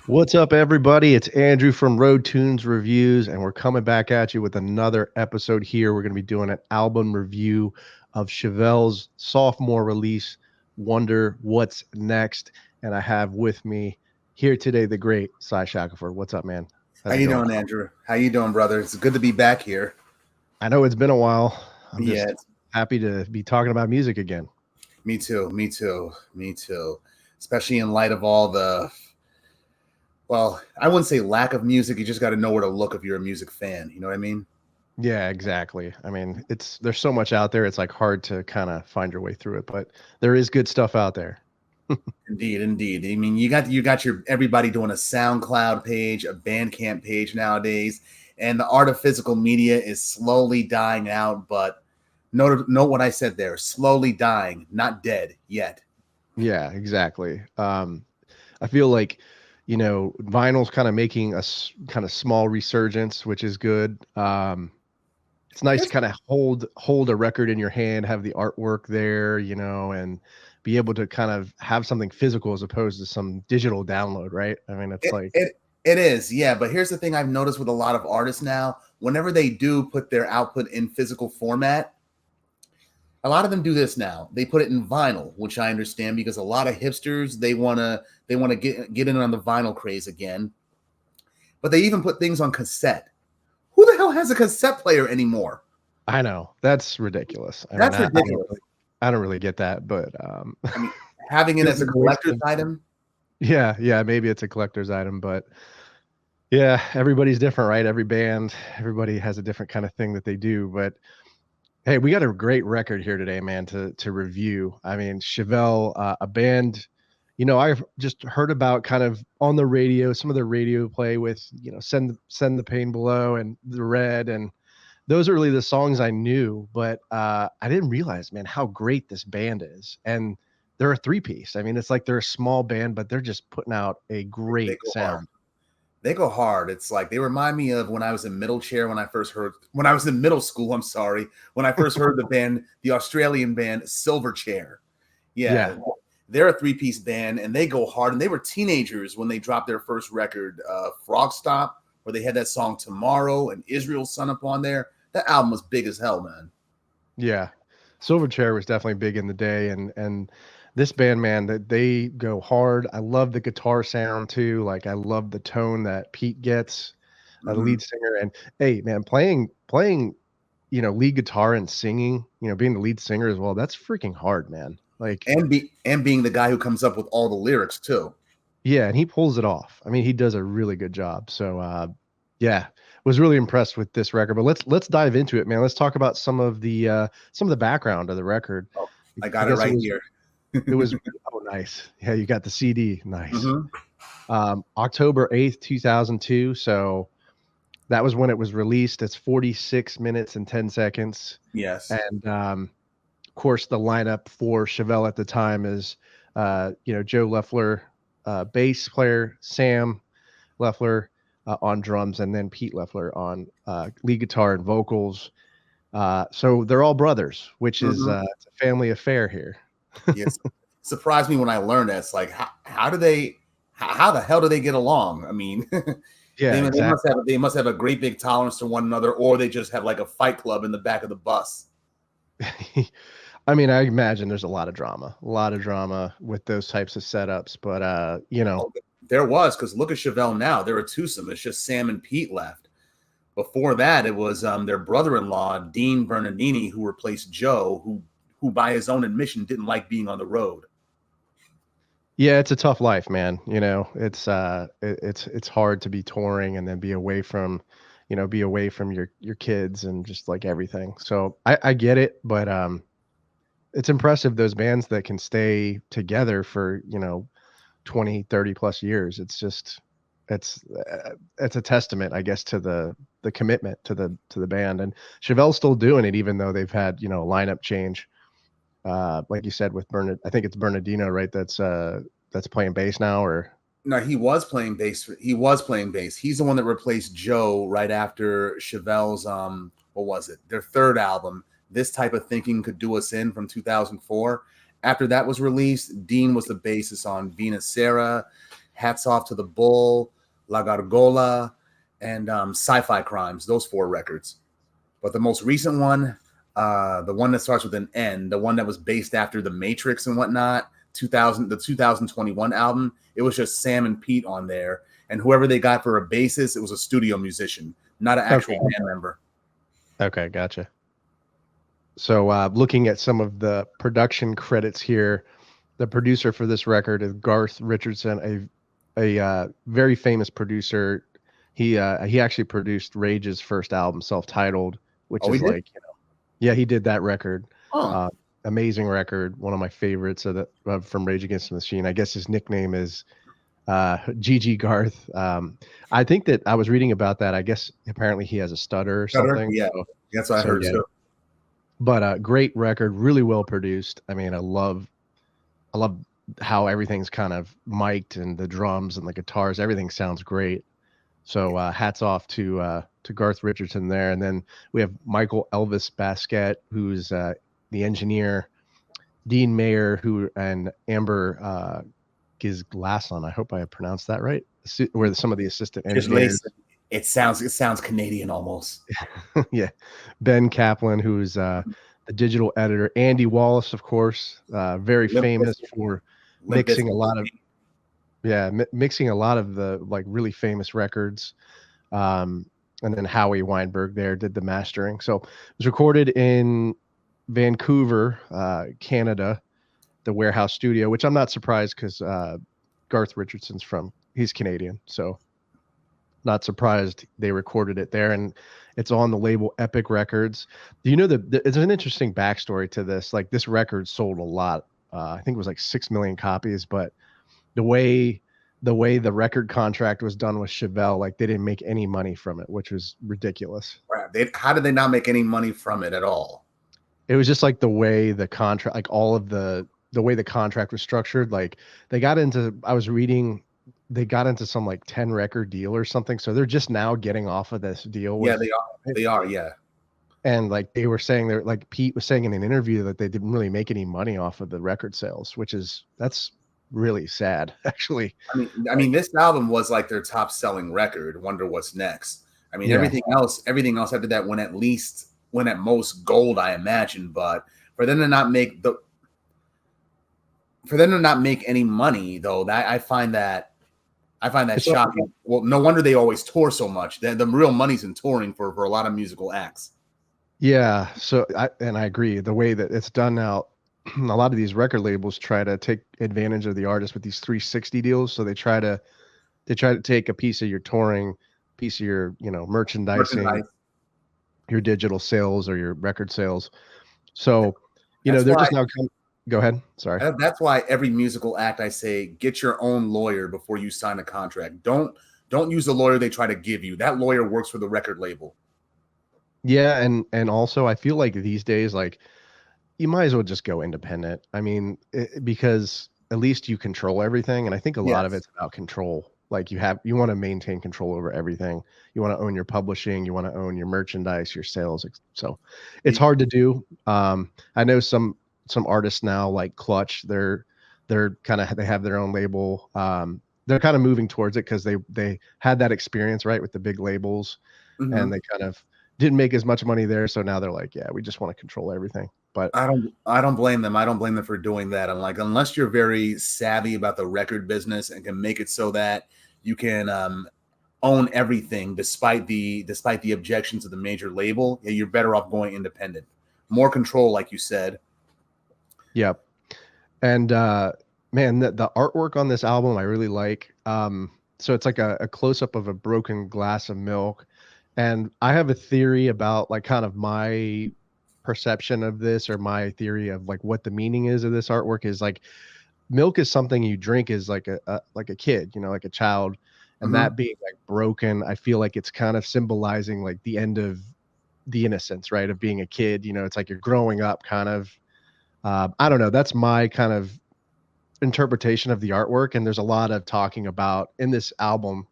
What's up, everybody? It's Andrew from Road Tunes Reviews, and we're coming back at you with another episode here. We're going to be doing an album review of Chevelle's sophomore release, Wonder What's Next. And I have with me here today the great Cy Shackelford. What's up, man? How How's it you going? doing, Andrew? How you doing, brother? It's good to be back here. I know it's been a while. I'm Yeah, just happy to be talking about music again. me too. Me too. Me too. Especially in light of all the, well, I wouldn't say lack of music. You just got to know where to look if you're a music fan. You know what I mean? Yeah, exactly. I mean, there's so much out there. It's like hard to kind of find your way through it, but there is good stuff out there. Indeed, indeed. I mean, you got your everybody doing a SoundCloud page, a Bandcamp page nowadays, and the art of physical media is slowly dying out. But note what I said there: slowly dying, not dead yet. Yeah, exactly. I feel like, vinyl's kind of making a kind of small resurgence, which is good. It's nice to Here's kind of hold a record in your hand, have the artwork there, and be able to kind of have something physical as opposed to some digital download, right? I mean, it's It, like, it it is, yeah. But here's the thing I've noticed with a lot of artists now, whenever they do put their output in physical format, a lot of them do this now. They put it in vinyl, which I understand because a lot of hipsters they wanna get in on the vinyl craze again. But they even put things on cassette. Who the hell has a cassette player anymore? I know that's ridiculous. I mean, That's ridiculous. I don't really get that, but I mean, having it feels as a like a waste collector's of, item. yeah, maybe it's a collector's item, but yeah, everybody's different, right? Every band, everybody has a different kind of thing that they do, but hey, we got a great record here today, man, to review. I mean, Chevelle, a band, I've just heard about kind of on the radio, some of the radio play with, Send the Pain Below and The Red, and those are really the songs I knew, but I didn't realize, man, how great this band is. And they're a three-piece. I mean, it's like they're a small band, but they're just putting out a They great go hard. sound. They go hard. It's like they remind me of when I was in middle chair when I was in middle school. I'm sorry, when I first heard the band, the Australian band Silverchair. Yeah. Yeah, they're a three-piece band and they go hard. And they were teenagers when they dropped their first record, Frog Stop, where they had that song Tomorrow and Israel's Son up on there. That album was big as hell, man. Yeah. Silverchair was definitely big in the day, and this band, man, that they go hard. I love the guitar sound too. Like I love the tone that Pete gets, the Hmm. lead singer. And hey, man, playing, lead guitar and singing, being the lead singer as well. That's freaking hard, man. Like, And being the guy who comes up with all the lyrics too. yeah, and he pulls it off. I mean, he does a really good job. So, yeah, was really impressed with this record. But let's dive into it, man. Let's talk about some of the background of the record. Oh, I I got it guess right here. it was oh, nice. Yeah, you got the CD. Nice. Hmm. October 8th, 2002. So that was when it was released. It's 46 minutes and 10 seconds. Yes. And of course, the lineup for Chevelle at the time is, Joe Leffler, bass player, Sam Leffler on drums, and then Pete Leffler on lead guitar and vocals. So they're all brothers, which is Hmm. it's a family affair here. Yes. Surprised me when I learned that. It's like how do they how the hell do they get along? I mean, Yeah, exactly. they must have a great big tolerance to one another, or they just have like a fight club in the back of the bus. I mean, I imagine there's a lot of drama with those types of setups, but Oh, there was, because look at Chevelle now. They're a twosome. It's just Sam and Pete left. Before that, it was their brother-in-law, Dean Bernardini, who replaced Joe, who by his own admission didn't like being on the road. yeah, it's a tough life, man. It's it's hard to be touring and then be away from your kids and just like everything. So I get it, but it's impressive those bands that can stay together for, 20, 30 plus years. It's a testament, I guess, to the commitment to the band. And Chevelle's still doing it even though they've had, a lineup change. Like you said with Bernard, I think it's Bernardino, right? That's playing bass now, or No, he was playing bass. He was playing bass. He's the one that replaced Joe right after Chevelle's what was it? Their third album, This Type of Thinking Could Do Us In from 2004. After that was released, Dean was the bassist on Venus Sarah, Hats Off to the Bull, La Gargola, and Sci-Fi Crimes. Those 4 records. But the most recent one, the one that starts with an N, the one that was based after The Matrix and whatnot, the 2021 album, it was just Sam and Pete on there. And whoever they got for a bassist, it was a studio musician, not an actual band member. Okay, gotcha. So looking at some of the production credits here, the producer for this record is Garth Richardson, a very famous producer. He actually produced Rage's first album, self-titled, which Oh, he is did? like, yeah, he did that record. Oh. Amazing record, one of my favorites from Rage Against the Machine. I guess his nickname is GG Garth. I think that I was reading about that. I guess apparently he has a stutter or something. Yeah, that's what I heard too. But great record, really well produced. I mean, I love how everything's kind of mic'd and the drums and the guitars, everything sounds great. So hats off to Garth Richardson there. And then we have Michael Elvis Basquette, who's the engineer, Dean Mayer, and Amber Gizglasson. I hope I pronounced that right. Were some of the assistant engineers. It sounds Canadian almost. Yeah. Ben Kaplan, who's the digital editor. Andy Wallace, of course, very famous for mixing a lot of the like really famous records. And then Howie Weinberg there did the mastering. So it was recorded in Vancouver, Canada, the Warehouse Studio, which I'm not surprised because Garth Richardson's he's Canadian, so not surprised they recorded it there. And it's on the label Epic Records. Do you know it's an interesting backstory to this? Like, this record sold a lot. I think it was like 6 million copies, but the way the record contract was done with Chevelle, like they didn't make any money from it, which was ridiculous. Right. How did they not make any money from it at all? It was just like the way the contract, like all of the way the contract was structured. Like they got into some like 10 record deal or something. So they're just now getting off of this deal. Yeah, they are. Yeah. And like they were saying, like Pete was saying in an interview that they didn't really make any money off of the record sales, that's really sad, actually. I mean, this album was like their top selling record. Wonder What's Next. I mean, everything else after that went at most gold, I imagine. But for them to not make any money, though, that I find that shocking. Well, no wonder they always tour so much. The real money's in touring for a lot of musical acts. Yeah. So I agree. The way that it's done now, a lot of these record labels try to take advantage of the artist with these 360 deals. So they try to take a piece of your touring, piece of your, merchandising, your digital sales or your record sales. So, they're just now go ahead. Sorry. That's why every musical act I say, get your own lawyer before you sign a contract. Don't use the lawyer they try to give you. That lawyer works for the record label. Yeah, and also I feel like these days, like, you might as well just go independent. I mean, because at least you control everything, and I think a lot of it's about control. Like you want to maintain control over everything. You want to own your publishing, you want to own your merchandise, your sales. So it's hard to do. I know some artists now, like Clutch, they have their own label. They're kind of moving towards it because they had that experience, right, with the big labels, and they kind of didn't make as much money there. So now they're like, yeah, we just want to control everything. But I don't blame them. I don't blame them for doing that. I'm like, unless you're very savvy about the record business and can make it so that you can own everything despite the objections of the major label, yeah, you're better off going independent. More control, like you said. Yep. And man, the artwork on this album I really like. So it's like a close-up of a broken glass of milk. And I have a theory about like kind of my perception of this, or my theory of like what the meaning is of this artwork is like milk is something you drink as like a kid, like a child. And that being like broken, I feel like it's kind of symbolizing like the end of the innocence, right? Of being a kid, it's like you're growing up kind of. I don't know. That's my kind of interpretation of the artwork. And there's a lot of talking about in this album.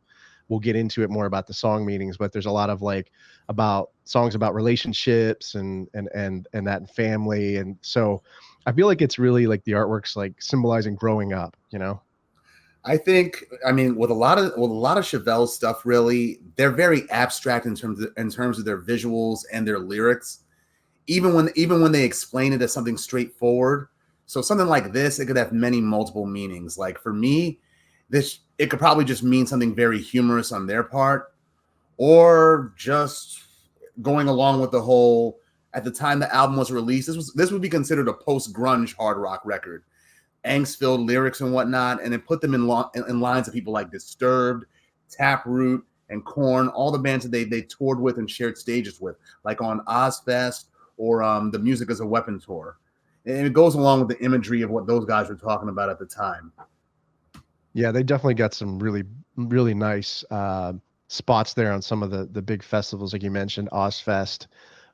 We'll get into it more about the song meanings, but there's a lot of like about songs about relationships and that family. And so I feel like it's really like the artwork's like symbolizing growing up, I think, I mean, with a lot of Chevelle's stuff, really, they're very abstract in terms of their visuals and their lyrics. Even when they explain it as something straightforward. So something like this, it could have many multiple meanings. Like for me, this it could probably just mean something very humorous on their part, or just going along with the whole. At the time the album was released, this would be considered a post grunge hard rock record, angst-filled lyrics and whatnot, and it put them in lines of people like Disturbed, Taproot, and Korn, all the bands that they toured with and shared stages with, like on Ozfest or the Music as a Weapon tour. And it goes along with the imagery of what those guys were talking about at the time. Yeah, they definitely got some really nice spots there on some of the big festivals, like you mentioned, Ozfest.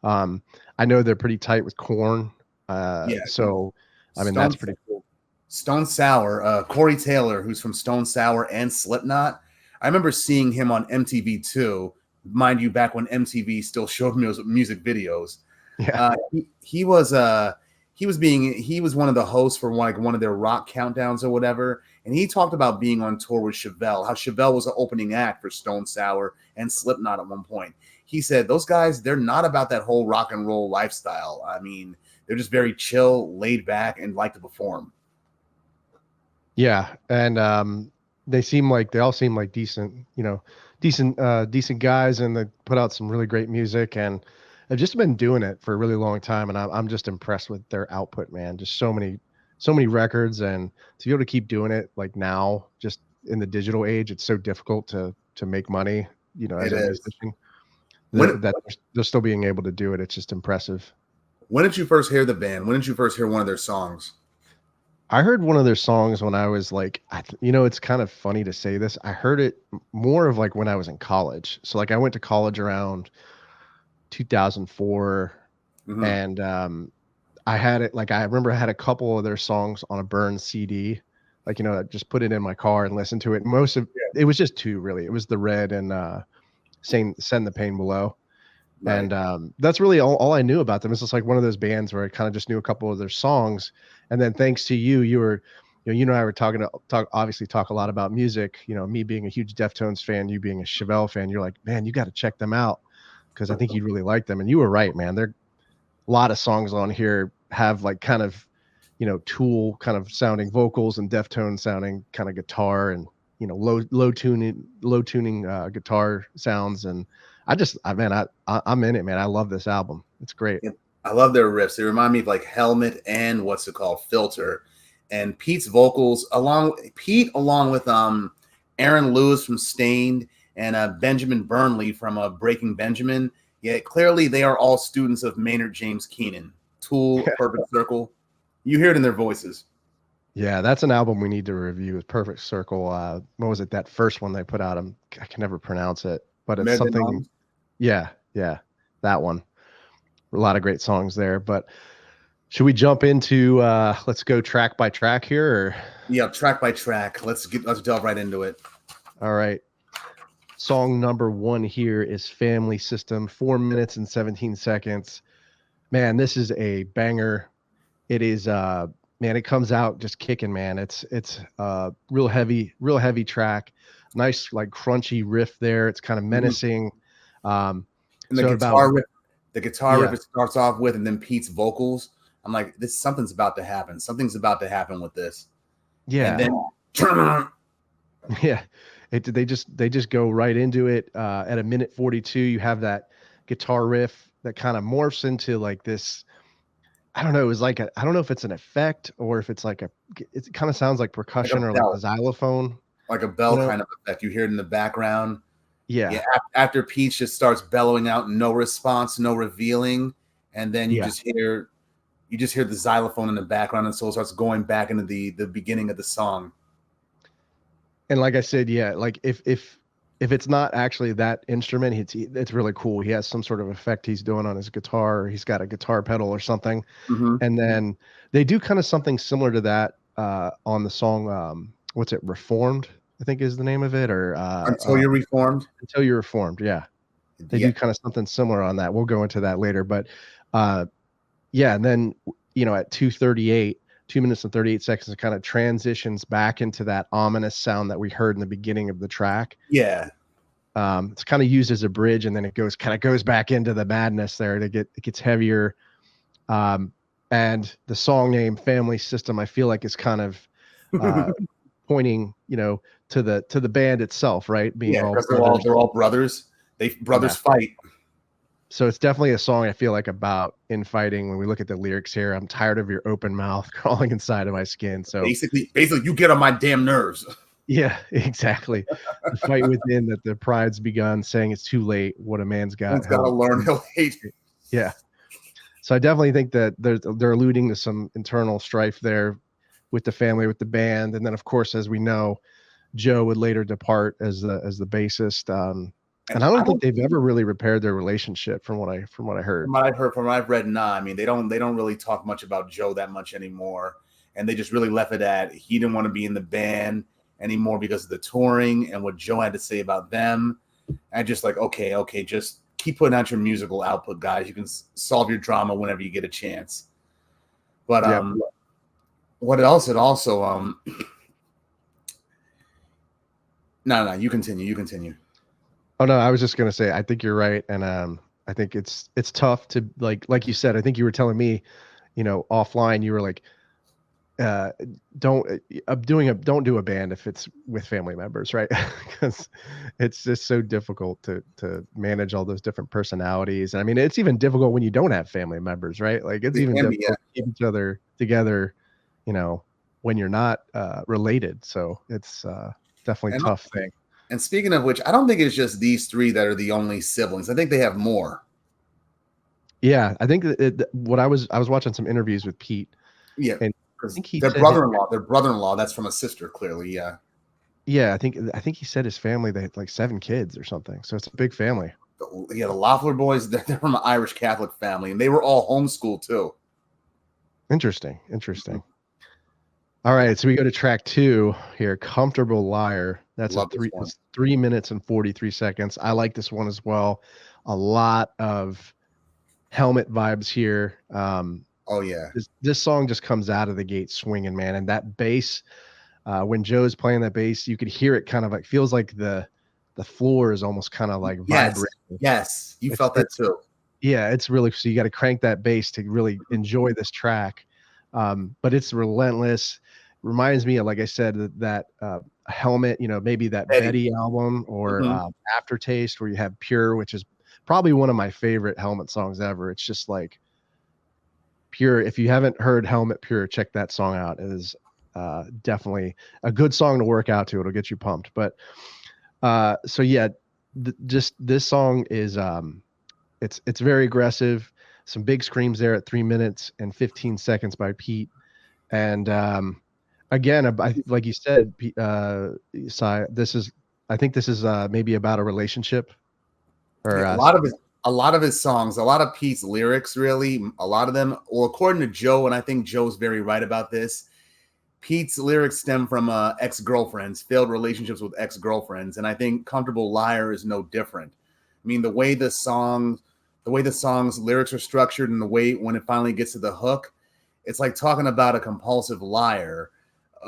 Um, I know they're pretty tight with Corn, Yeah, so I mean Stone that's pretty cool. Stone Sour, Corey Taylor, who's from Stone Sour and Slipknot. I remember seeing him on MTV too. Mind you, back when MTV still showed music videos. Yeah, He was one of the hosts for one of their rock countdowns or whatever, and he talked about being on tour with Chevelle. How Chevelle was an opening act for Stone Sour and Slipknot at one point. He said those guys, they're not about that whole rock and roll lifestyle. I mean, they're just very chill, laid back, and like to perform. yeah, and they all seem like decent, decent guys, and they put out some really great music, and they've just been doing it for a really long time, and I'm just impressed with their output, man. Just so many records, and to be able to keep doing it like now, just in the digital age, it's so difficult to make money, as It a is. musician. When That they're still being able to do it. It's just impressive. when did you first hear the band? When did you first hear one of their songs? I heard one of their songs when I was like, it's kind of funny to say this. I heard it more of like when I was in college. So like I went to college around 2004, Mm-hmm. and I had it like I remember I had a couple of their songs on a burned CD. Like, I just put it in my car and listened to it. Most of Yeah, it was just two really. It was The Red and Send the Pain Below. right. And that's really all I knew about them. It's just like one of those bands where I kind of just knew a couple of their songs. And then thanks to you, you and I were obviously talk a lot about music. Me being a huge Deftones fan, you being a Chevelle fan, you're like, man, you got to check them out because I think you'd really like them. And you were right, man. There are a lot of songs on here have like kind of, Tool kind of sounding vocals and Deftones sounding kind of guitar, and low tuning guitar sounds. And I'm in it, man. I love this album. It's great. Yeah, I love their riffs. They remind me of like Helmet and what's it called, Filter. And Pete's vocals, along with Aaron Lewis from Stained and Benjamin Burnley from Breaking Benjamin. Yeah, clearly they are all students of Maynard James Keenan. Tool, Perfect Circle. You hear it in their voices. Yeah, that's an album we need to review. Is Perfect Circle. What was it? That first one they put out. I can never pronounce it, but it's something. Medvedev. Yeah, yeah, that one. A lot of great songs there. But should we jump into let's go track by track here? Or? Yeah, track by track. Let's delve right into it. All right. Song number one here is Family System, 4 minutes and 17 seconds. Man, this is a banger. It is man, it comes out just kicking, man. It's real heavy track. Nice like crunchy riff there. It's kind of Mhm. menacing. And So about the guitar riff yeah, it starts off with, and then Pete's vocals. I'm like, this something's about to happen. Something's about to happen with this. And yeah, then yeah. They just go right into it. At a minute 42, you have that guitar riff that kind of morphs into like this. I don't know. It was like I don't know if it's an effect or if it's like it kind of sounds like like a percussion or like a bell, xylophone, like a you bell know? kind of effect. You hear it in the background. Yeah, Yeah. after Pete just starts bellowing out, no response, no revealing, and then Yeah. you just hear the xylophone in the background, and so it starts going back into the beginning of the song. And like I said, yeah, like if it's not actually that instrument, it's really cool. He has some sort of effect he's doing on his guitar, or he's got a guitar pedal or something. Mm-hmm. And then they do kind of something similar to that on the song what's it? Reformed, I think is the name of it, or Until you're reformed. Until You're Reformed. Yeah. They Yeah, do kind of something similar on that. We'll go into that later, but uh yeah, and then at 2:38 2 minutes and 38 seconds, it kind of transitions back into that ominous sound that we heard in the beginning of the track. Yeah. It's kind of used as a bridge, and then it goes back into the madness there. It gets heavier. And the song name Family System, I feel like is kind of uh, pointing, to the band itself, right? Being Yeah, all because brothers. they're all brothers. Brothers Yeah. fight. So it's definitely a song I feel like about infighting. When we look at the lyrics here, I'm tired of your open mouth crawling inside of my skin. So Basically, you get on my damn nerves. yeah, exactly. The fight within that the pride's begun, saying it's too late. What a man's got, One's got to learn he'll hate. Yeah. So I definitely think that they're alluding to some internal strife there with the family, with the band, and then of course, as we know, Joe would later depart as the bassist. And I don't think they've ever really repaired their relationship, from what I heard. From what I've heard, from what I've read, nah. I mean, they don't really talk much about Joe that much anymore, and they just really left it at he didn't want to be in the band anymore because of the touring and what Joe had to say about them. And just like, okay, just keep putting out your musical output, guys. You can solve your drama whenever you get a chance. But what else? It also no, you continue. Oh no, I was just gonna say I think you're right, and I think it's tough to like you said. I think you were telling me, offline, you were like, don't don't do a band if it's with family members, right? Because it's just so difficult to manage all those different personalities. And I mean, it's even difficult when you don't have family members, right? Like it's even difficult to keep each other together, when you're not related. So it's definitely a tough thing. And speaking of which, I don't think it's just these three that are the only siblings. I think they have more. Yeah, I think what I was watching some interviews with Pete. Yeah, and I think he their said brother-in-law. That's from a sister, clearly. Yeah. Yeah, I think he said his family, they had like 7 kids or something. So it's a big family. Yeah, the Loeffler boys, they're from an Irish Catholic family, and they were all homeschooled too. Interesting. All right, so we go to track 2 here, Comfortable Liar. That's it's 3 minutes and 43 seconds. I like this one as well. A lot of Helmet vibes here. Oh yeah. This song just comes out of the gate swinging, man. And that bass, when Joe's playing that bass, you could hear it kind of like, feels like the floor is almost kind of like vibrating. Yes, you felt that too. Yeah, it's really, so you got to crank that bass to really enjoy this track. But it's relentless. Reminds me of, like I said, that Helmet, maybe that Betty album, or Aftertaste, where you have Pure, which is probably one of my favorite Helmet songs ever. It's just like pure. If you haven't heard Helmet Pure, check that song out. It is definitely a good song to work out to. It'll get you pumped. But so yeah, just this song is it's very aggressive. Some big screams there at 3 minutes and 15 seconds by Pete. And again, like you said, Cy, I think this is maybe about a relationship. Or a lot of his songs, a lot of Pete's lyrics, really, a lot of them, well, according to Joe, and I think Joe's very right about this, Pete's lyrics stem from ex-girlfriends, failed relationships with ex-girlfriends, and I think Comfortable Liar is no different. I mean, the way the song's lyrics are structured, and the way when it finally gets to the hook, it's like talking about a compulsive liar,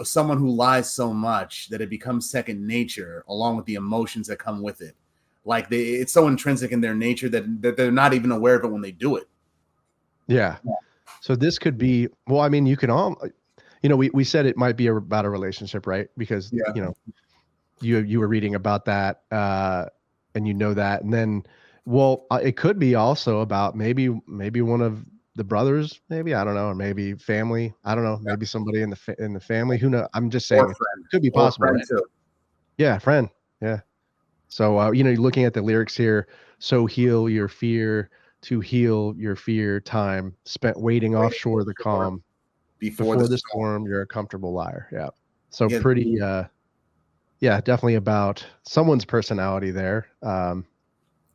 someone who lies so much that it becomes second nature, along with the emotions that come with it. Like it's so intrinsic in their nature that they're not even aware of it when they do it. Yeah. So this could be, well, I mean, you can all, we said it might be about a relationship, right? Because, you were reading about that, and that, and then, well, it could be also about maybe one of the brothers, maybe, I don't know, or maybe family, I don't know, maybe somebody in the family, who knows? I'm just saying, it could be possible, right? Too. Yeah, friend, yeah. So you're looking at the lyrics here. So heal your fear, to heal your fear, time spent waiting offshore the calm. Before the storm, you're a comfortable liar. Yeah. So pretty, definitely about someone's personality there. And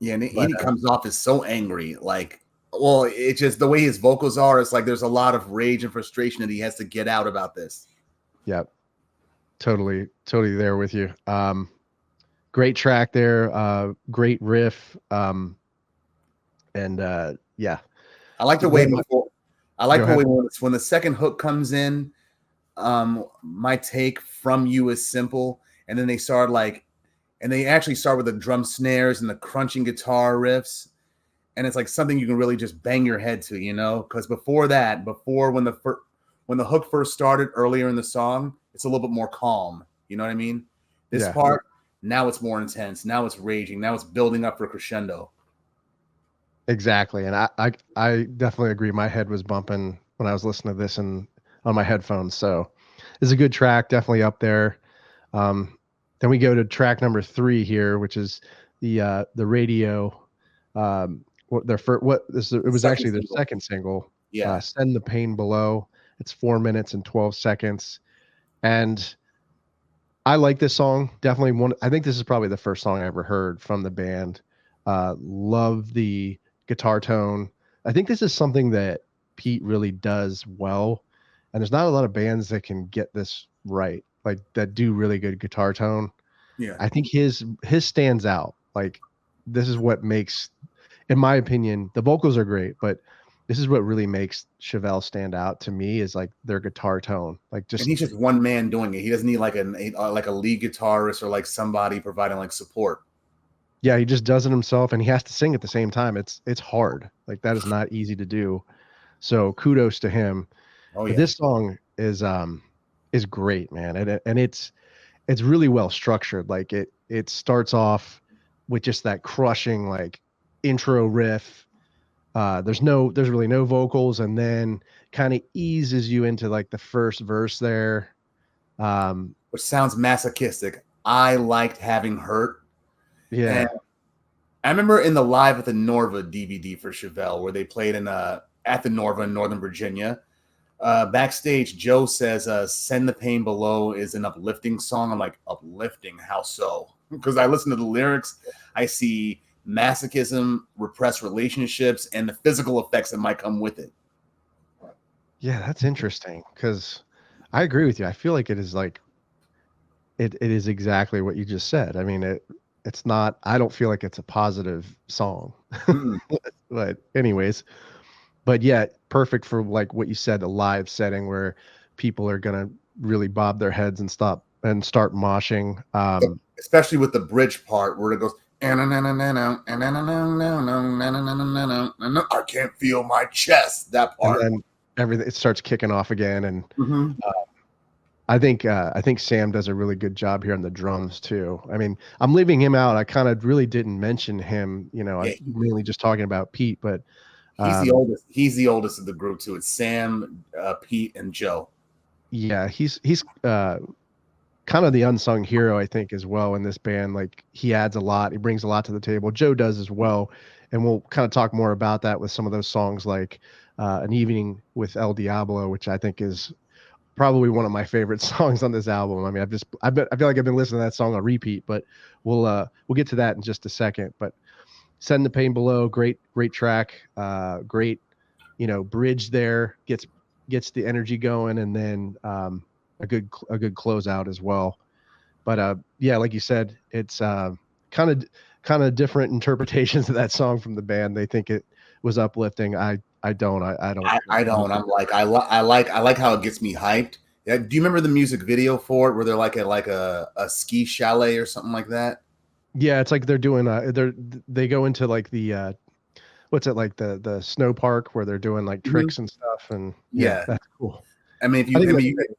he comes off as so angry. Like, well, it's just the way his vocals are. It's like there's a lot of rage and frustration that he has to get out about this. Yeah. Totally there with you. Great track there. Great riff. And yeah. I like the way before. I like Go ahead. when the second hook comes in. My take from you is simple, and then they actually start with the drum snares and the crunching guitar riffs, and it's like something you can really just bang your head to, because before when the hook first started earlier in the song, it's a little bit more calm. You know what I mean? This Yeah, part, now it's more intense. Now it's raging. Now it's building up for crescendo. exactly. And I definitely agree. My head was bumping when I was listening to this and on my headphones. So it's a good track, definitely up there. Um, then we go to track number 3 here, which is the radio. What their first, what this it was Second actually their single. second single, Yeah. "Send the Pain Below." It's 4 minutes and 12 seconds, and I like this song. Definitely one. I think this is probably the first song I ever heard from the band. Love the guitar tone. I think this is something that Pete really does well, and there's not a lot of bands that can get this right, like that do really good guitar tone. Yeah. I think his stands out. Like this is what makes, in my opinion, the vocals are great, but this is what really makes Chevelle stand out to me is like their guitar tone. Like And just he's just one man doing it. He doesn't need like like a lead guitarist or like somebody providing like support. yeah, he just does it himself and he has to sing at the same time. It's hard. Like that is not easy to do. So kudos to him. Oh But yeah. this song is great, man. And it's really well structured. Like it starts off with just that crushing like intro riff. There's really no vocals and then kind of eases you into like the first verse there. Um Which sounds masochistic. I liked having hurt. And yeah. I remember in the Live at the Norva DVD for Chevelle, where they played at the Norva in Northern Virginia. Backstage, Joe says, "Send the Pain Below" is an uplifting song. I'm like, uplifting? How so? Because I listen to the lyrics, I see masochism, repressed relationships, and the physical effects that might come with it. Yeah, that's interesting because I agree with you. I feel like it is like it is exactly what you just said. I mean, it's not I don't feel like it's a positive song. Mm-mm. But anyways, but yeah, perfect for like what you said, a live setting where people are gonna really bob their heads and start moshing. Especially with the bridge part where it goes, I can't feel my chest. That And part. then everything it starts kicking off again. And Mm-hmm. I think Sam does a really good job here on the drums too. I mean, I'm leaving him out. I kind of really didn't mention him. Yeah, I'm mainly just talking about Pete, but he's the um, oldest. He's the oldest of the group too. It's Sam, Pete, and Joe. yeah, he's kind of the unsung hero, I think, as well in this band. Like he adds a lot. He brings a lot to the table. Joe does as well, and we'll kind of talk more about that with some of those songs like "An Evening with El Diablo," which I think is probably one of my favorite songs on this album. I mean, I feel like I've been listening to that song on repeat, but we'll get to that in just a second. But "Send the Pain Below," great track, great, bridge there gets the energy going, and then a good closeout as well. But yeah, like you said, it's kind of kind of different interpretations of that song from the band. They think it was uplifting. I don't. I don't. I don't. I'm like I like how it gets me hyped. Yeah, do you remember the music video for it where they're like at like a ski chalet or something like that? Yeah, it's like they're doing they go into like the what's it like the snow park where they're doing like Mm-hmm. tricks and stuff and yeah, Yeah. that's cool. I mean, if I you, think I that's mean, great.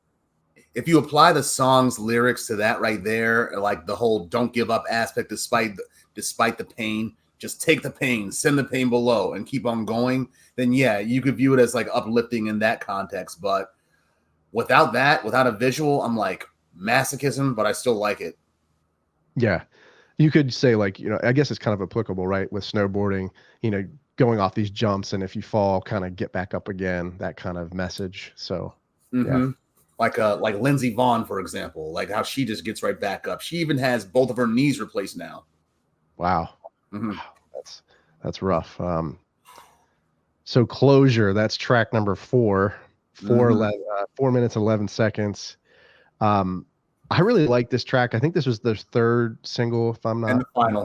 if you apply the song's lyrics to that right there, like the whole "don't give up" aspect, despite the pain, just take the pain, send the pain below, and keep on going. Then yeah, you could view it as like uplifting in that context. But without that, without a visual, I'm like masochism, but I still like it. Yeah. You could say like, I guess it's kind of applicable, right? With snowboarding, going off these jumps and if you fall, kind of get back up again, that kind of message. So, yeah. Mm-hmm. Like Lindsey Vaughn, for example, like how she just gets right back up. She even has both of her knees replaced now. Wow. Mm-hmm. Wow. That's rough. So Closure, that's track number 4, Mm-hmm. 4 minutes 11 seconds. Um, I really like this track. I think this was their third single, if I'm And not the final,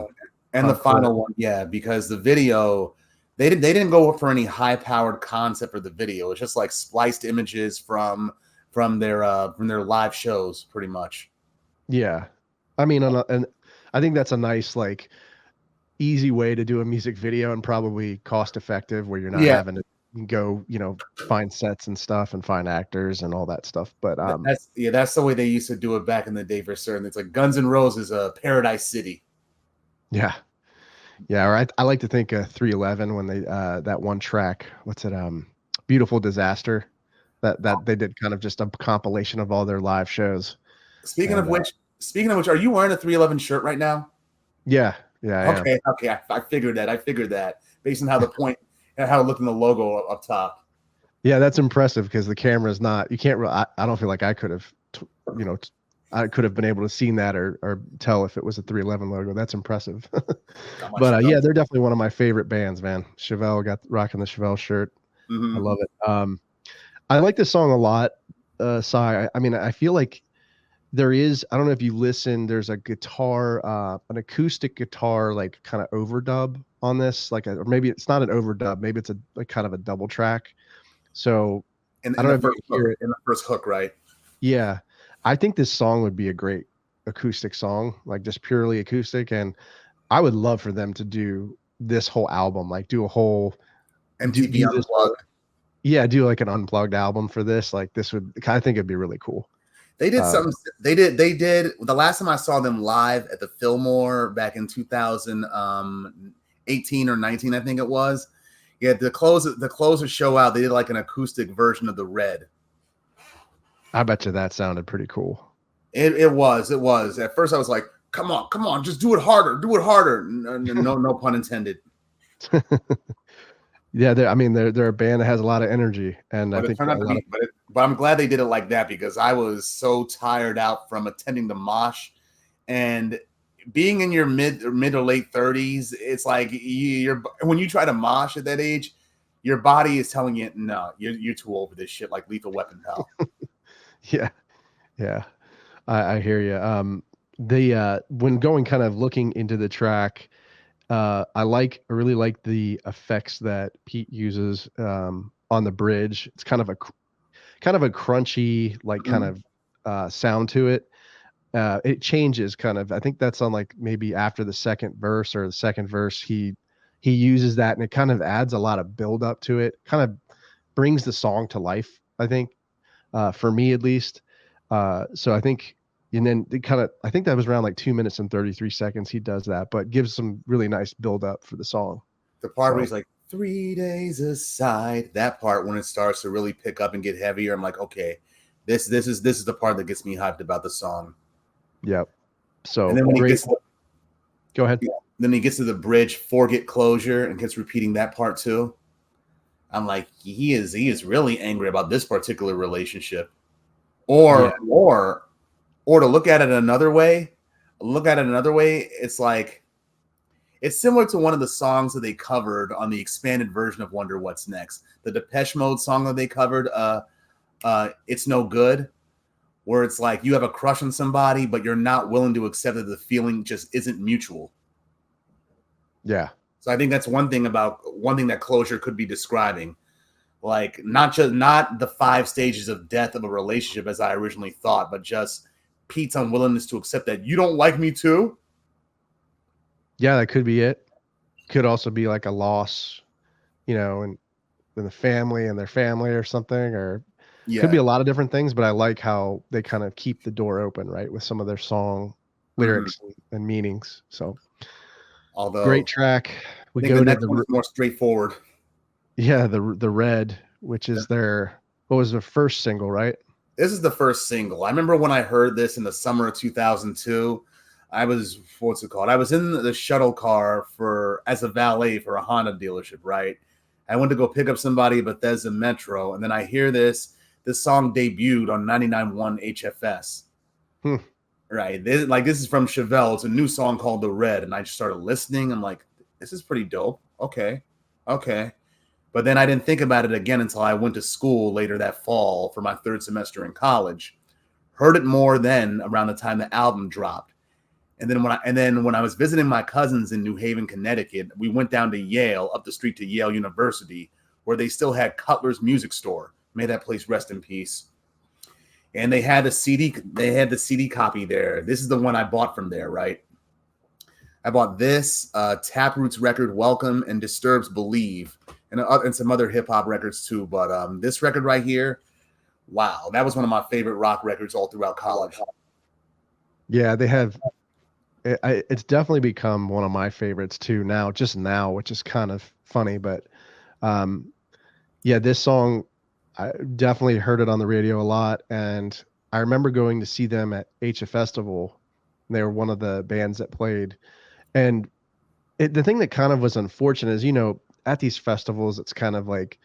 correct. one, yeah, because the video, They didn't go for any high powered concept for the video. It's just like spliced images from their live shows, pretty much. Yeah. I mean, and I think that's a nice, like, easy way to do a music video and probably cost effective where you're not Yeah, having to go, find sets and stuff and find actors and all that stuff. But that's the way they used to do it back in the day for certain. It's like Guns N' Roses, Paradise City. yeah. Yeah, or I like to think 311 when they that one track, what's it Beautiful Disaster, that they did kind of just a compilation of all their live shows. Speaking of And which, speaking of which, are you wearing a 311 shirt right now? yeah, yeah, I am. Okay. I figured that. I figured that based on how the point and how it looked in the logo up top. Yeah, that's impressive because the camera's not, you can't really, I don't feel like I could have, you know, I could have been able to seen that or tell if it was a 311 logo. That's impressive. Got my But yeah, Chevelle. they're definitely one of my favorite bands, man. Chevelle, got rocking the Chevelle shirt. I Mm-hmm. love it. I like this song a lot. Sai. I mean, I feel like there is, I don't know if you listen, there's a guitar, an acoustic guitar, like kind of overdub on this, or maybe it's not an overdub, maybe it's a like kind of a double track. So I In don't the know if you first can hear hook, it. in the first hook, right? Yeah. I think this song would be a great acoustic song, like just purely acoustic. And I would love for them to do this whole album, like do a whole, MTV do this whole, Unplugged. yeah, do like an unplugged album for this. Like this would, I think it'd be really cool. They did Uh, something. They did the last time I saw them live at the Fillmore back in 2018 or 19, I think it was. Yeah, the closer show out, they did like an acoustic version of the Red. I bet you that sounded pretty cool. It was. At first, I was like, "Come on, just do it harder, do it harder." No pun intended. Yeah, I mean, they're a band that has a lot of energy, and I But it think turned a out to lot of be, but I'm glad they did it like that because I was so tired out from attending the mosh and being in your mid or late 30s. It's like you're when you try to mosh at that age, your body is telling you, no, you're too old for this shit, like Lethal Weapon, pal. yeah, yeah. I hear you. The when going kind of looking into the track, I really like the effects that Pete uses on the bridge. It's kind of a crunchy, like kind Mhm. of sound to it. It changes kind of. I think that's on like maybe after the second verse or the second verse. He uses that and it kind of adds a lot of build up to it. Kind of brings the song to life. I think for me at least. So I think, and then it kind of, I think that was around like 2 minutes and 33 seconds. He does that, but gives some really nice build up for the song. The part where So he's like 3 days aside, that part when it starts to really pick up and get heavier, I'm like, okay, this is the part that gets me hyped about the song. yep. And So then when he great. gets Go ahead. then he gets to the bridge, forget closure, and gets repeating that part too. I'm like, he is really angry about this particular relationship. Yeah. Or to look at it another way, it's like it's similar to one of the songs that they covered on the expanded version of Wonder What's Next. The Depeche Mode song that they covered, It's No Good, where it's like you have a crush on somebody, but you're not willing to accept that the feeling just isn't mutual. Yeah. So I think that's one thing that closure could be describing. Like not the 5 stages of death of a relationship as I originally thought, but just Pete's unwillingness to accept that you don't like me too. Yeah. That could be it. Could also be like a loss, and in the family and their family or something, or could be Yeah. a lot of different things, but I like how they kind of keep the door open, right, with some of their song Mm-hmm. lyrics and meanings. So great Although track. I We think the go to next one's more straightforward. the Red, which is their, what was their first single, right? This is the first single. I remember when I heard this in the summer of 2002. I was what's it called? I was in the shuttle car for as a valet for a Honda dealership, right? I went to go pick up somebody at Bethesda Metro, and then I hear this song debuted on 99.1 HFS. Hmm. Right. This is from Chevelle. It's a new song called The Red. And I just started listening. I'm like, this is pretty dope. Okay. Okay. But then I didn't think about it again until I went to school later that fall for my third semester in college. Heard it more then around the time the album dropped. And then when I was visiting my cousins in New Haven, Connecticut, we went down to Yale, up the street to Yale University, where they still had Cutler's Music Store. May that place rest in peace. And they had the CD copy there. This is the one I bought from there, right? I bought this, Taproot's record, Welcome, and Disturbed's Believe, and some other hip hop records too. But this record right here, wow, that was one of my favorite rock records all throughout college. Yeah, they have. It's definitely become one of my favorites too now, just now, which is kind of funny. But um, yeah, this song, I definitely heard it on the radio a lot, and I remember going to see them at HF Festival. They were one of the bands that played, and the thing that kind of was unfortunate is, at these festivals, it's kind of like,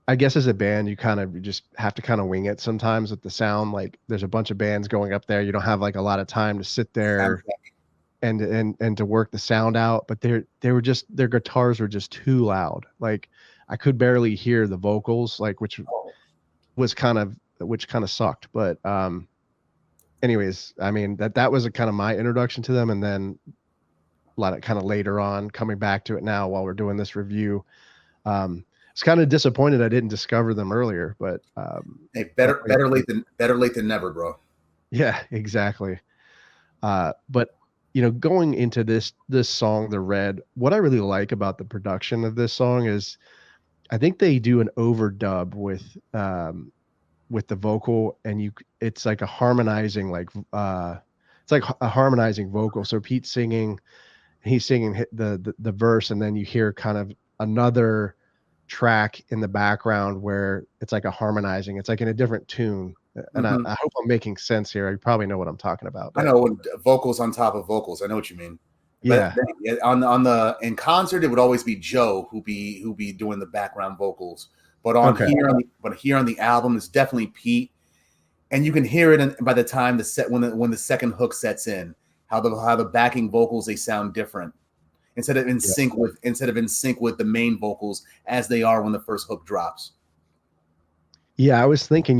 I guess as a band, you just have to kind of wing it sometimes with the sound. Like there's a bunch of bands going up there. You don't have like a lot of time to sit there and to work the sound out. But they were just, their guitars were just too loud. Like I could barely hear the vocals, like which kind of sucked. But anyways, I mean that was a kind of my introduction to them, and then a lot of kind of later on coming back to it now while we're doing this review. It's kind of disappointed I didn't discover them earlier, but hey, better late than never, bro. yeah, exactly. But going into this song, The Red, what I really like about the production of this song is I think they do an overdub with the vocal, and it's like a harmonizing, like it's like a harmonizing vocal. So Pete's singing, he's singing the verse, and then you hear kind of another track in the background where it's like a harmonizing, it's like in a different tune. And I hope I'm making sense here. You probably know what I'm talking about. I know, vocals on top of vocals. I know what you mean. Yeah. But in concert, it would always be Joe who be doing the background vocals. But here on the album, it's definitely Pete, and you can hear it by the time when the second hook sets in, how the backing vocals, they sound different instead of in sync with the main vocals as they are when the first hook drops. Yeah, I was thinking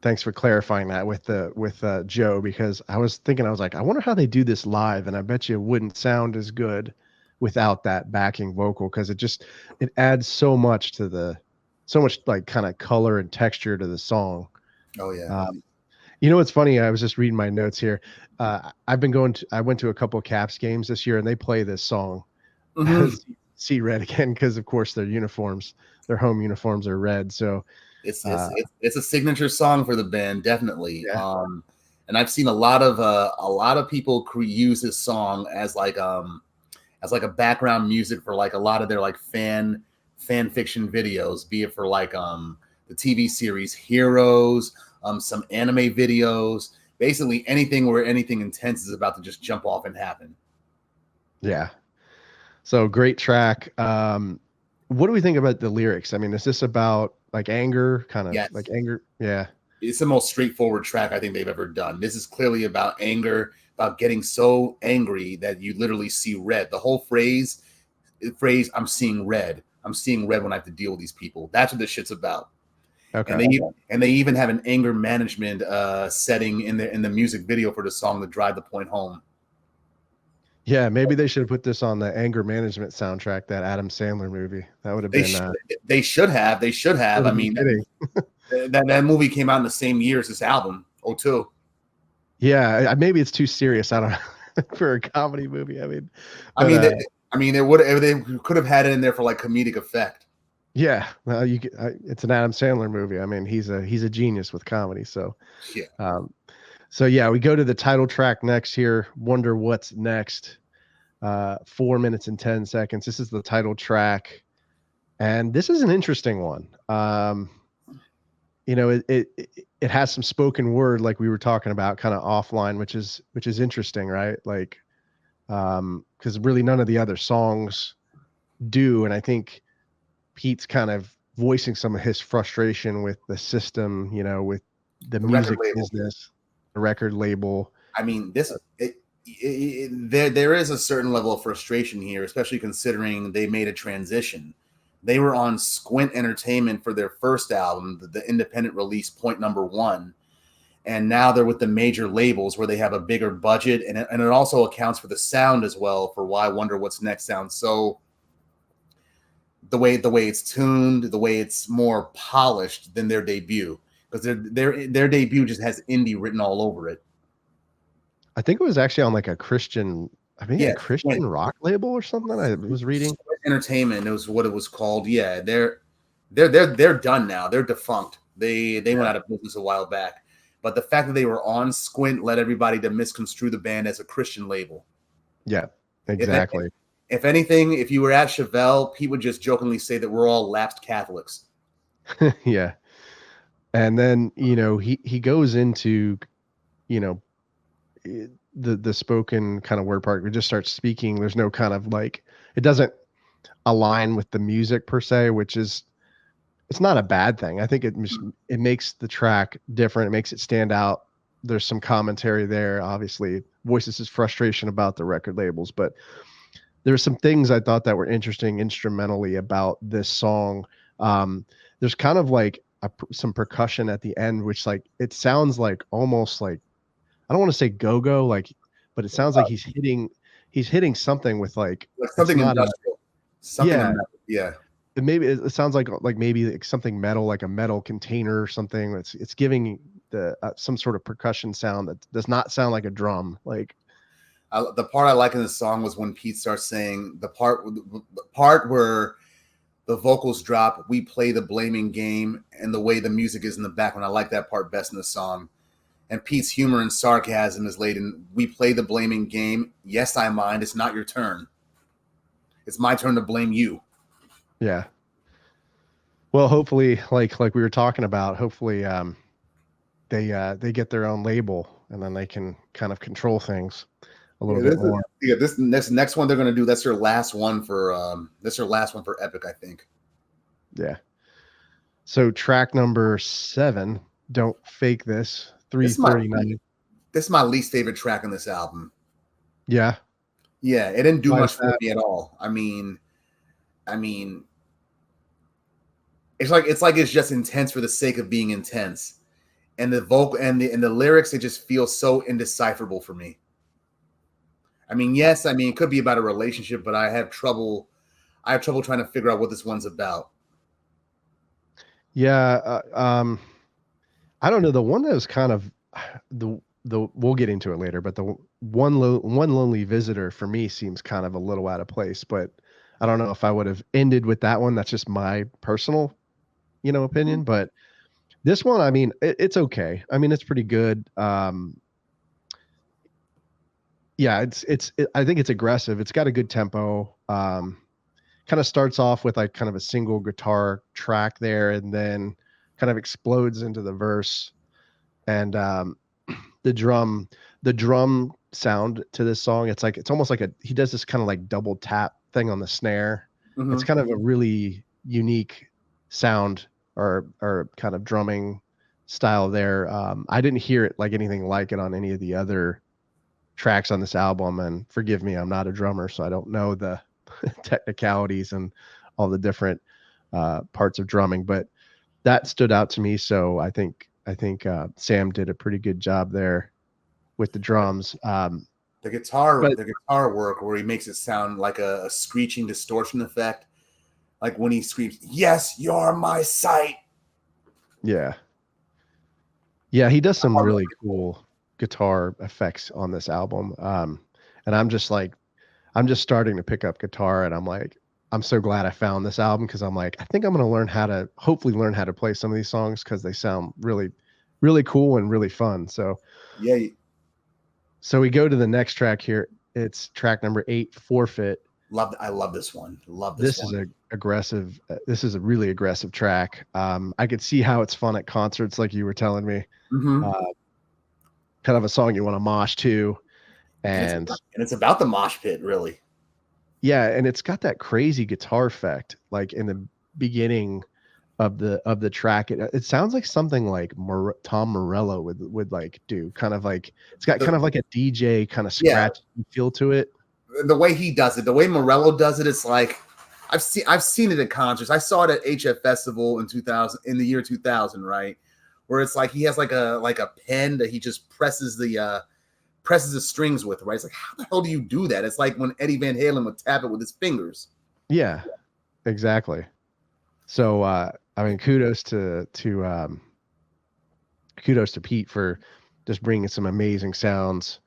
thanks for clarifying that with Joe, because I was like, I wonder how they do this live, and I bet you it wouldn't sound as good without that backing vocal, because it adds so much like kind of color and texture to the song. Oh yeah. It's funny. I was just reading my notes here. I went to a couple of Caps games this year, and they play this song, See Red again, because of course their home uniforms are red. So it's a signature song for the band, definitely. Yeah. And I've seen a lot of people use this song as like a background music for like a lot of their like fan fiction videos, be it for like the TV series Heroes, some anime videos, basically anything where anything intense is about to just jump off and happen. Yeah. So great track. What do we think about the lyrics? I mean, is this about like anger, kind of like anger? Yeah. It's the most straightforward track I think they've ever done. This is clearly about anger, about getting so angry that you literally see red. The whole phrase, I'm seeing red. I'm seeing red when I have to deal with these people. That's what this shit's about. Okay. And they even have an anger management setting in the music video for the song to drive the point home. Yeah, maybe they should have put this on the anger management soundtrack, that Adam Sandler movie. That would have been. They should have. I mean, that movie came out in the same year as this album. 2002. Yeah, maybe it's too serious. I don't know for a comedy movie. They could have had it in there for like comedic effect. Yeah, it's an Adam Sandler movie. I mean, he's a genius with comedy. So yeah. So yeah, we go to the title track next here. Wonder What's Next. 4 minutes and 10 seconds. This is the title track, and this is an interesting one. It has some spoken word, like we were talking about, kind of offline, which is interesting, right? Like, because really none of the other songs do, and I think Pete's kind of voicing some of his frustration with the system, with the music business, the record label. I mean, there is a certain level of frustration here, especially considering they made a transition. They were on Squint Entertainment for their first album, the independent release Point Number One, and now they're with the major labels where they have a bigger budget, and it also accounts for the sound as well, for why Wonder What's Next sounds so, the way it's tuned, the way it's more polished than their debut, because their debut just has indie written all over it. I think it was actually on like a Christian, I mean, a Yeah, Christian rock label or something. I was reading. Entertainment, it was what it was called. Yeah, they're done now. They're defunct. They went Yeah. out of business a while back. But the fact that they were on Squint led everybody to misconstrue the band as a Christian label. Yeah, If exactly. if anything, if you were at Chevelle, people would just jokingly say that we're all lapsed Catholics. Yeah. And then, he goes into, you know, the spoken kind of word part. We just start speaking. There's no kind of like, it doesn't align with the music per se, which is, it's not a bad thing. I think it makes the track different. It makes it stand out. There's some commentary there, obviously voices his frustration about the record labels, but there's some things I thought that were interesting instrumentally about this song. There's kind of like some percussion at the end, which like it sounds like almost like, I don't want to say go-go, like, but it sounds like he's hitting something with like, Like it's something not a, industrial. Something yeah, in that, yeah. maybe it sounds like maybe like something metal, like a metal container or something. It's giving the some sort of percussion sound that does not sound like a drum. Like, The part I like in the song was when Pete starts saying the part where the vocals drop, we play the blaming game, and the way the music is in the background. I like that part best in the song. And Pete's humor and sarcasm is laid in, we play the blaming game. Yes, I mind. It's not your turn. It's my turn to blame you. yeah. Well, hopefully, like we were talking about, hopefully they get their own label and then they can kind of control things a little bit more. This next one they're gonna do. That's their last one for Epic, I think. Yeah. So track number 7, Don't Fake This, This is my 339. this is my least favorite track on this album. Yeah. Yeah, it didn't do Why much is for that? me at all. I mean, it's like it's just intense for the sake of being intense, and the vocal and the lyrics, they just feel so indecipherable for me. I mean, yes, it could be about a relationship, but I have trouble trying to figure out what this one's about. Yeah, I don't know. The one that was kind of the we'll get into it later, but the one lonely visitor for me seems kind of a little out of place. But I don't know if I would have ended with that one. That's just my personal, opinion. But this one, I mean, it's okay. I mean, it's pretty good. Yeah, I think it's aggressive. It's got a good tempo. Kind of starts off with like kind of a single guitar track there, and then kind of explodes into the verse. And the drum sound to this song, it's almost like he does this kind of like double tap thing on the snare. It's Mm-hmm. kind of a really unique sound or kind of drumming style there. I didn't hear it like anything like it on any of the other tracks on this album, and forgive me, I'm not a drummer, so I don't know the technicalities and all the different parts of drumming, but that stood out to me. So I think Sam did a pretty good job there with the drums. The guitar But work where he makes it sound like a screeching distortion effect, like when he screams, "Yes, you're my sight." yeah, he does some really cool guitar effects on this album. And I'm just starting to pick up guitar, and I'm so glad I found this album, because I'm like, I think I'm going to hopefully learn how to play some of these songs, because they sound really, really cool and really fun. Yeah, So we go to the next track here. It's track number 8, Forfeit. I love this one. This is this is a really aggressive track. I could see how it's fun at concerts, like you were telling me. Mm-hmm. Uh, Kind of a song you want to mosh to. And And it's about the mosh pit, really. yeah, and it's got that crazy guitar effect, like in the beginning of the track. It sounds like something like Tom Morello would like do, kind of like, it's got kind of like a DJ kind of Yeah, scratch feel to it. the way he does it, the way Morello does it, it's like I've seen it at concerts. I saw it at HF Festival in the year 2000, right? where it's like he has like a pen that he just presses the strings with, right? It's like, how the hell do you do that? It's like when Eddie Van Halen would tap it with his fingers. Yeah, exactly. So I mean, kudos to Pete for just bringing some amazing sounds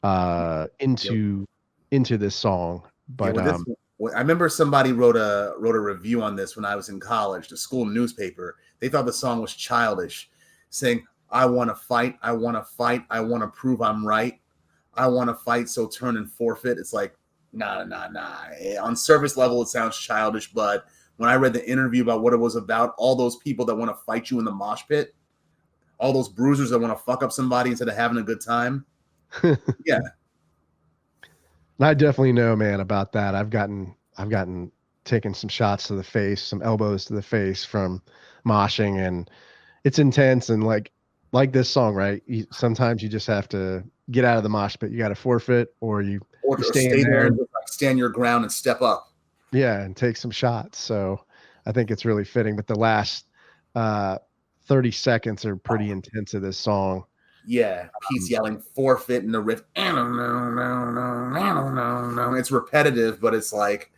Yeah, into this song. yeah. But Well, I remember somebody wrote a review on this when I was in college, the school newspaper. They thought the song was childish, saying, "I want to fight, I want to fight, I want to prove I'm right, I want to fight, so turn and forfeit." It's like, nah, nah, nah. On surface level, it sounds childish, but when I read the interview about what it was about, all those people that want to fight you in the mosh pit, all those bruisers that want to fuck up somebody instead of having a good time. Yeah. I definitely know, man, about that. I've gotten taken some shots to the face, some elbows to the face from moshing, and it's intense. And like this song, right? Sometimes you just have to get out of the mosh pit. You got to forfeit, or you Or stay in stay there there and and just like stand your ground and step up. yeah, and take some shots. So I think it's really fitting. But the last uh, 30 seconds are pretty intense of this song. Yeah, Pete's Um, yelling forfeit in the riff. It's repetitive, but it's like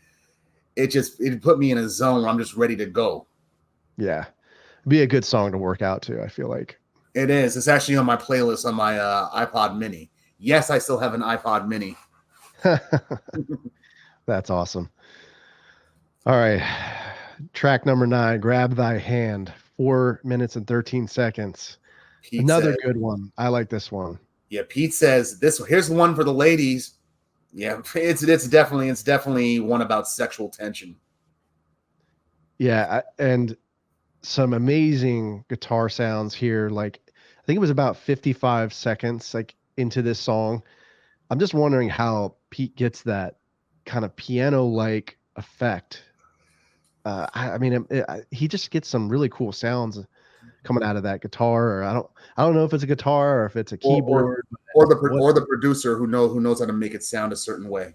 it put me in a zone where I'm just ready to go. yeah, be a good song to work out to. I feel like. It is. It's actually on my playlist on my iPod Mini. Yes, I still have an iPod Mini. That's awesome. All right. Track number 9, Grab Thy Hand, 4 minutes and 13 seconds. Pete Another says, good one. I like this one. "Yeah." Pete says, "This here's one for the ladies." Yeah, it's definitely one about sexual tension. Yeah, and some amazing guitar sounds here. Like I think it was about 55 seconds like into this song. I'm just wondering how Pete gets that kind of piano-like effect. I mean, he just gets some really cool sounds coming out of that guitar. Or I don't know if it's a guitar or if it's a Or or keyboard. What? or the producer who knows how to make it sound a certain way.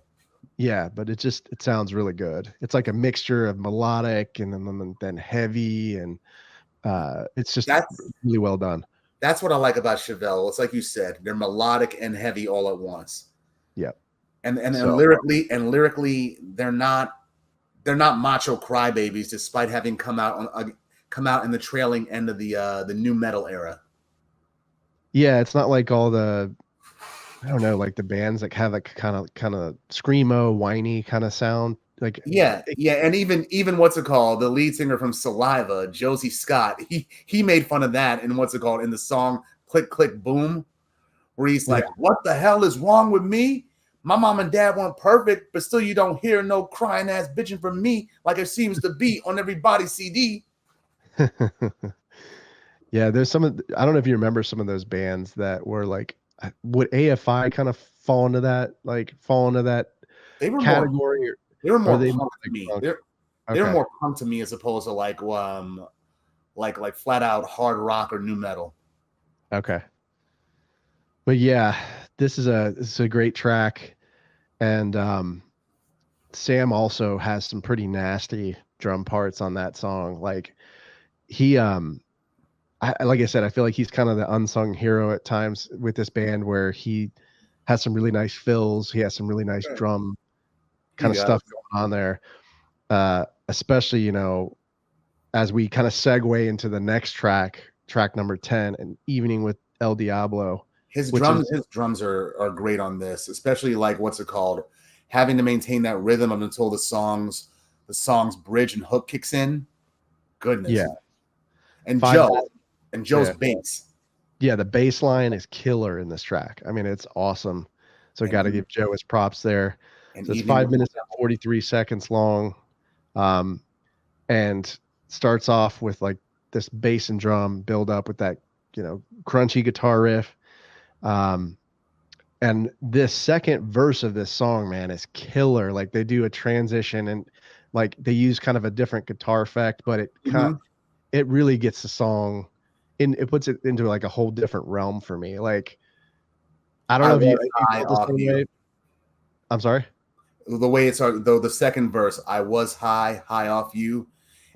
Yeah, but it sounds really good. It's like a mixture of melodic and then heavy, and it's just That's really well done. that's what I like about Chevelle. It's like you said, they're melodic and heavy all at once. Yeah. And So lyrically they're not macho crybabies despite having come out in the trailing end of the new metal era. yeah, it's not like all the I don't know, like the bands that have like kind of screamo, whiny kind of sound. Like Yeah, yeah, and even what's it called? The lead singer from Saliva, Josie Scott, he made fun of that in what's it called in the song Click Click Boom, where he's yeah, like, "What the hell is wrong with me? My mom and dad weren't perfect, but still you don't hear no crying ass bitching from me like it seems to be on everybody's CD." yeah. There's I don't know if you remember some of those bands that were like, would AFI kind of fall into that They were more category, they were or are more they more punk to like me. punk? They're Okay, more punk to me as opposed to like flat out hard rock or new metal. okay. But yeah, this is a great track, and Sam also has some pretty nasty drum parts on that song. Like he like I said, I feel like he's kind of the unsung hero at times with this band where he has some really nice fills. He has some really nice Sure. drum He kind of stuff does. going on there. Especially, as we kind of segue into the next track, track number 10, An Evening with El Diablo, His which drums, is, his drums are great on this, especially like what's it called? Having to maintain that rhythm up until the song's bridge and hook kicks in. yeah, Goodness. And 5 minutes. Joe's Yeah. bass. Yeah, the bass line is killer in this track. I mean, it's awesome. So And got to give Joe his props there. and So it's evening 5 with minutes and 43 seconds long. Um, and starts off with like this bass and drum build up with that, crunchy guitar riff. Um, and this second verse of this song, man, is killer. Like they do a transition and like they use kind of a different guitar effect, but Mhm. it really gets the song in it puts it into like a whole different realm for me. Like I don't I know if you was if you high felt the off same you. way. I'm sorry? The way it's though the second verse, I was high off you.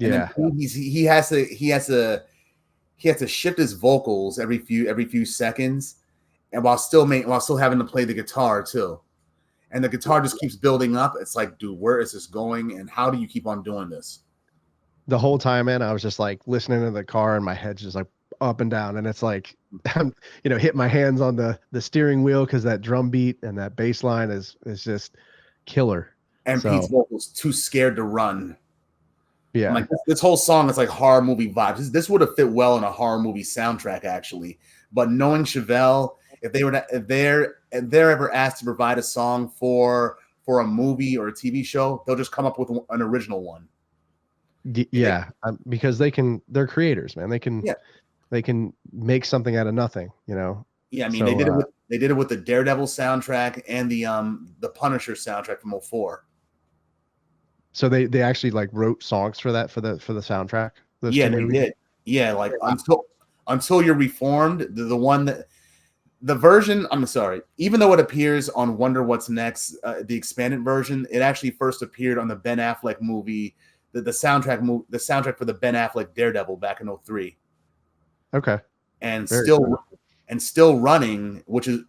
And then Yeah. he has to he has to shift his vocals every few seconds, and while still having to play the guitar too. And the guitar just keeps building up. It's like, dude, where is this going? And how do you keep on doing this? The whole time, man, I was just like listening to the car and my head's just like up and down. And it's like, I'm, hit my hands on the steering wheel because that drum beat and that bass line is just killer. And Pete's So, vocals too scared to run. I'm yeah. like, this whole song is like horror movie vibes. This would have fit well in a horror movie soundtrack, actually. But knowing Chevelle, if they're ever asked to provide a song for a movie or a TV show, they'll just come up with an original one. Yeah. Because they're creators, man. Yeah, They can make something out of nothing, yeah. I mean, So, they did it with the Daredevil soundtrack and the Punisher soundtrack from 04. so they actually like wrote songs for that for the soundtrack. Those Yeah, two they movies. did. Yeah, like Wow. until you're reformed, the one that the version, I'm sorry, even though it appears on Wonder What's Next, the expanded version, it actually first appeared on the Ben Affleck movie, the soundtrack for the Ben Affleck Daredevil back in 03. Okay. And Very still cool. Still Running, which is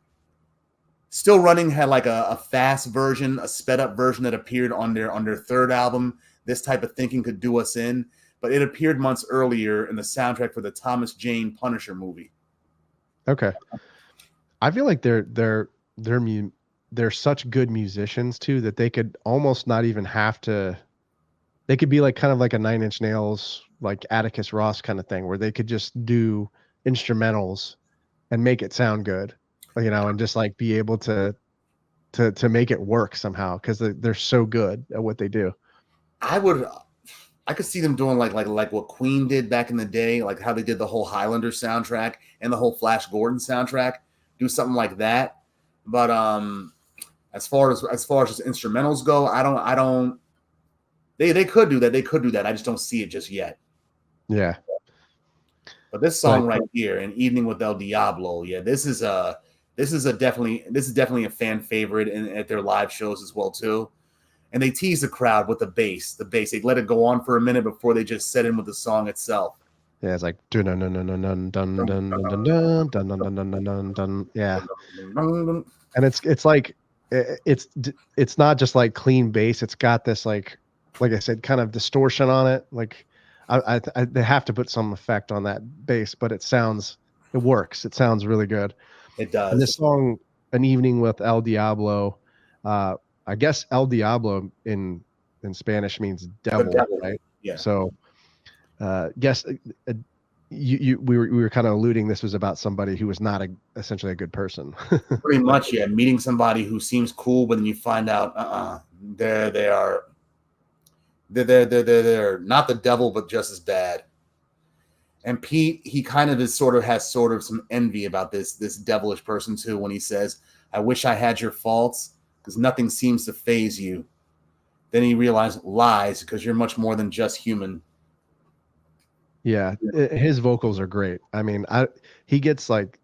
Still Running had like a fast version, a sped up version that appeared on their third album. This Type of Thinking Could Do Us In, but it appeared months earlier in the soundtrack for the Thomas Jane Punisher movie. Okay. I feel like they're such good musicians too that they could almost not even have to. They could be like kind of like a Nine Inch Nails, like Atticus Ross kind of thing, where they could just do instrumentals and make it sound good, and just like be able to make it work somehow because they're so good at what they do. I could see them doing like what Queen did back in the day, like how they did the whole Highlander soundtrack and the whole Flash Gordon soundtrack. Do something like that. But as far as just instrumentals go, I don't. They could do that. They could do that. I just don't see it just yet. Yeah, But this but song right here, "An Evening with El Diablo," yeah, this is definitely a fan favorite at their live shows as well too. And they tease the crowd with the bass. They let it go on for a minute before they just set in with the song itself. yeah, it's like dun dun dun dun dun dun dun dun dun dun dun dun dun dun dun dun. Yeah, and it's like it's not just like clean bass. It's got this like I said, kind of distortion on it. Like they have to put some effect on that bass, but it works. It sounds really good. It And this does. song, "An Evening with El Diablo," I guess El Diablo in Spanish means The devil, devil. right? Yeah. So, guess we were kind of alluding this was about somebody who was not essentially a good person. Pretty much, yeah. Meeting somebody who seems cool, but then you find out, they are, they're not the devil, but just as bad. And Pete, he kind of has sort of some envy about this devilish person too, when he says, "I wish I had your faults, because nothing seems to faze you." Then he realized lies, because you're much more than just human. Yeah, his vocals are great. I mean, he gets like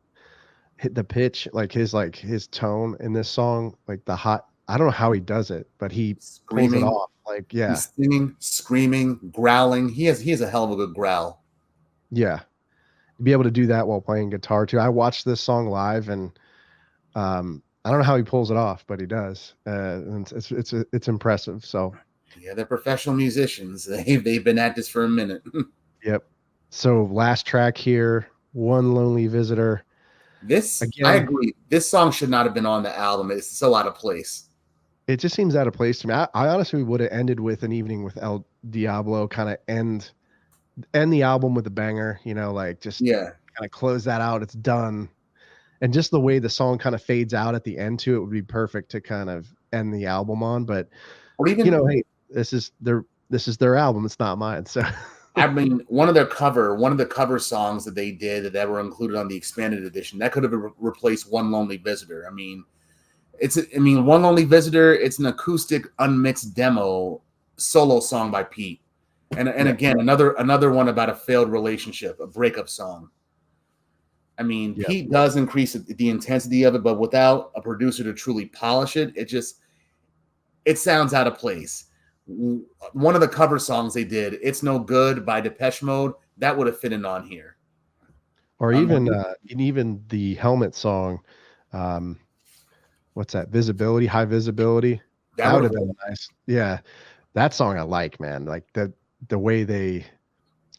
hit the pitch, like his tone in this song, like the hot. I don't know how he does it, but he pulls it Screaming, off. Like, yeah, he's singing, screaming, growling. He has a hell of a good growl. yeah. Be able to do that while playing guitar too. I watched this song live, and I don't know how he pulls it off, but he does. And it's impressive. So, Yeah, they're professional musicians. They've been at this for a minute. yep. So last track here, "One Lonely Visitor." I Again, agree. This song should not have been on the album. It's so out of place. it just seems out of place to me. I honestly would have ended with "An Evening with El Diablo," kind of end the album with a banger, like just Yeah. kind of close that out. It's done. And just the way the song kind of fades out at the end too, it would be perfect to kind of end the album on. But Or even, hey, this is their album. It's not mine. So I mean, one of the cover songs that they did that were included on the expanded edition, that could have replaced "One Lonely Visitor." I mean, "One Lonely Visitor," it's an acoustic unmixed demo solo song by Pete. And yeah, again, another one about a failed relationship, a breakup song. I mean, yeah, Pete does increase the intensity of it, but without a producer to truly polish it, it sounds out of place. One of the cover songs they did, "It's No Good" by Depeche Mode, that would have fit in on here. Or No, even, and even the Helmet song, um, what's that? Visibility, High Visibility? that That would would have have been worked. a nice, yeah, that song I like, man, like, the way they,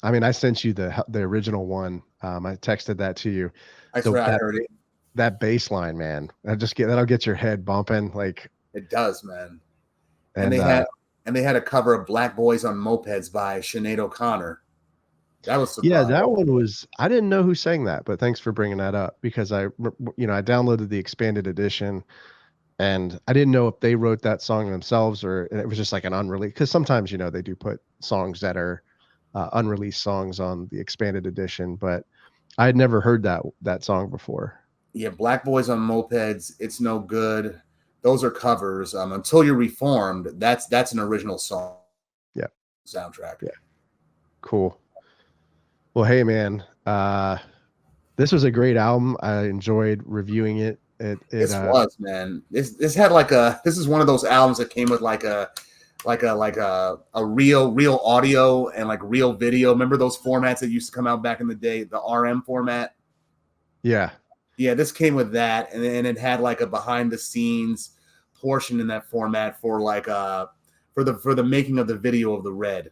I mean, I sent you the original one, I texted that to you. I The swear I that heard it. that bass line, man, that'll get your head bumping, like, It does, man. And and, they had and they had a cover of Black Boys on Mopeds by Sinead O'Connor. That was yeah, surprising. that one was, I didn't know who sang that, but thanks for bringing that up because I downloaded the expanded edition. And I didn't know if they wrote that song themselves or it was just like an unreleased. Because sometimes, they do put songs that are, unreleased songs on the expanded edition, but I had never heard that song before. Yeah, Black Boys on Mopeds, It's No Good. Those are covers. Until You're Reformed, that's an original song Yeah, soundtrack. yeah, cool. Well, hey, man, this was a great album. I enjoyed reviewing it. This was, man. This had like this is one of those albums that came with like a real audio and like real video. Remember those formats that used to come out back in the day, the RM format? Yeah, Yeah, this came with that, and then it had like a behind the scenes portion in that format for like for the making of the video of the Red.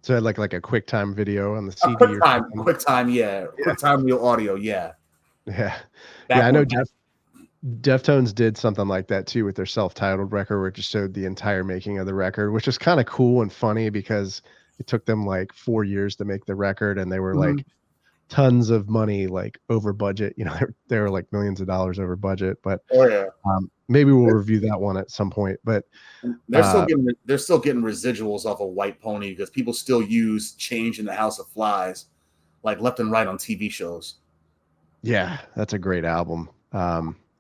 so I had like a QuickTime video on the A CD or something. yeah, Yeah, QuickTime real audio, yeah. yeah, yeah. Back I when know Deftones did something like that too with their self-titled record, where it just showed the entire making of the record, which is kind of cool and funny because it took them like 4 years to make the record, and they were Mhm. like tons of money like over budget. They were like millions of dollars over budget. But Oh yeah. maybe we'll review that one at some point. But uh, They're still getting residuals off of White Pony because people still use Change in the House of Flies like left and right on TV shows. yeah, that's a great album.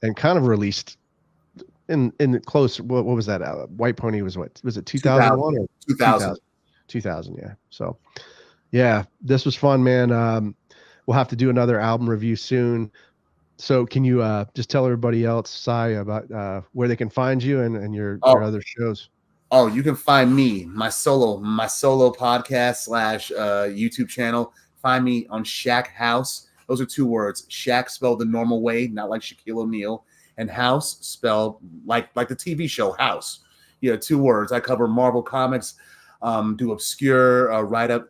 And kind of released in the close. What was that? White Pony was it 2001 or 2000. 2000? 2000, yeah. So yeah, this was fun, man. We'll have to do another album review soon. So can you just tell everybody else, Sai, about where they can find you and your Oh, other shows? oh, you can find me, my solo podcast slash YouTube channel. Find me on Shack House. Those are two words. Shack spelled the normal way, not like Shaquille O'Neal, and House spelled like the TV show House. Yeah, two words. I cover Marvel comics, do obscure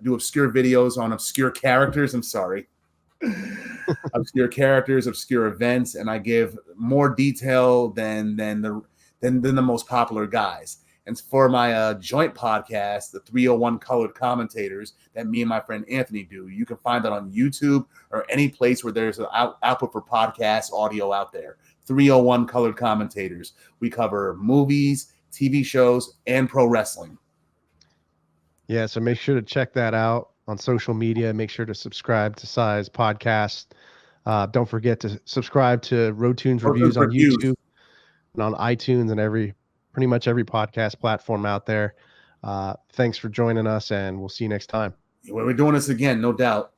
do obscure videos on obscure characters. I'm sorry, obscure characters, obscure events, and I give more detail than the most popular guys. And for my joint podcast, the 301 Colored Commentators, that me and my friend Anthony do, you can find that on YouTube or any place where there's an output for podcast audio out there. 301 Colored Commentators. We cover movies, TV shows, and pro wrestling. Yeah, so make sure to check that out on social media. Make sure to subscribe to Sai's podcast. Don't forget to subscribe to RoadTunes Those Reviews on reviews. YouTube and on iTunes and pretty much every podcast platform out there. Thanks for joining us, and we'll see you next time. We're doing this again, no doubt.